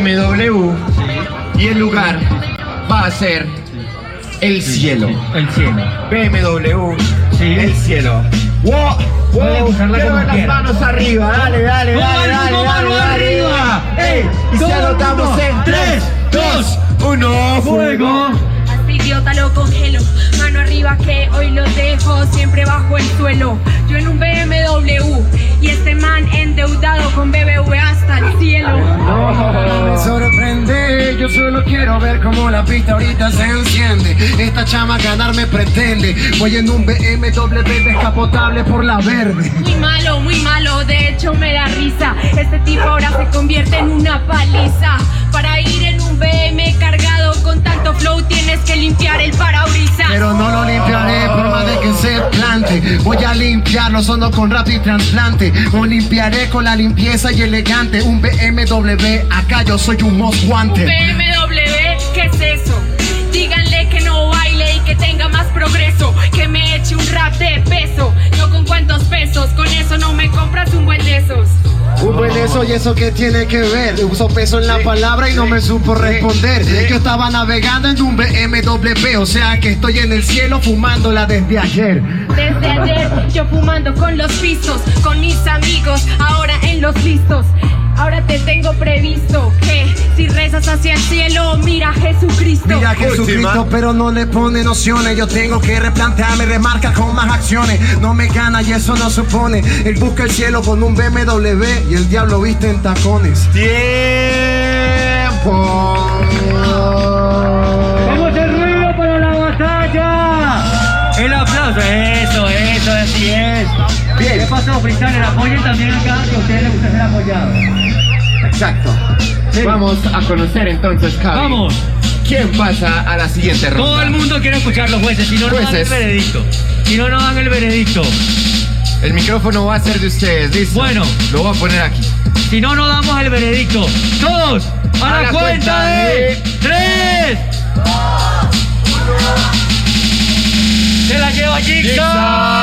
BMW y el lugar va a ser el cielo. El cielo. BMW, Sí. el cielo. ¡Wow! Puede usarla Quiero como ver las quiera. manos arriba, dale, dale, ¡Con dale, mano, dale, con dale, mano dale. arriba! ¡Ey! Y Todo si el anotamos mundo. en 3, 2, 1, ¡Fuego! A este idiota lo congelo, mano arriba que hoy lo dejo siempre bajo el suelo. Yo en un BMW y este man endeudado con BBV hasta el cielo. No me sorprende, yo solo quiero ver cómo la pista ahorita se enciende. Esta chama ganarme pretende. Voy en un BMW descapotable por la verde. Muy malo, de hecho me da risa. Este tipo ahora se convierte en una paliza. Para ir en un BM cargado con tanto flow tienes que limpiar el parabrisas. Pero no lo limpiaré por más de que se plante. Voy a limpiarlo solo con rato y trasplante. Lo limpiaré con la limpieza y elegante. Un BMW, acá yo soy un most wanted. BMW, ¿qué es eso? Díganle que no baile y que tenga más progreso. Que me eche un rap de peso. No con cuántos pesos, con eso no me compras un buen de esos. Un buen eso y eso que tiene que ver. Uso peso en la palabra y no me supo responder. Yo estaba navegando en un BMW, o sea que estoy en el cielo fumándola desde ayer. Desde ayer yo fumando con los pisos, con mis amigos, ahora en los listos. Ahora te tengo previsto que si rezas hacia el cielo, mira a Jesucristo. Mira a Jesucristo, pero no le pone nociones. Yo tengo que replantearme, remarca con más acciones. No me gana y eso no supone. Él busca el cielo con un BMW y el diablo viste en tacones. ¡Tiempo! ¡Vamos el ruido para la batalla! El aplauso, eso, así es. Bien. ¿Qué pasó, Freestyle? Apoyen también acá, que a ustedes les gusta ser apoyados. Exacto. Sí. Vamos a conocer entonces, Javi. Vamos. ¿Quién pasa a la siguiente ronda? Todo el mundo quiere escuchar los jueces, si no, no dan el Jueces. veredicto. Si no, no dan el veredicto. El micrófono va a ser de ustedes, ¿listo? Bueno. Lo voy a poner aquí. Si no, no damos el veredicto. Todos, a la cuenta de 3. Se la lleva Jigsaw.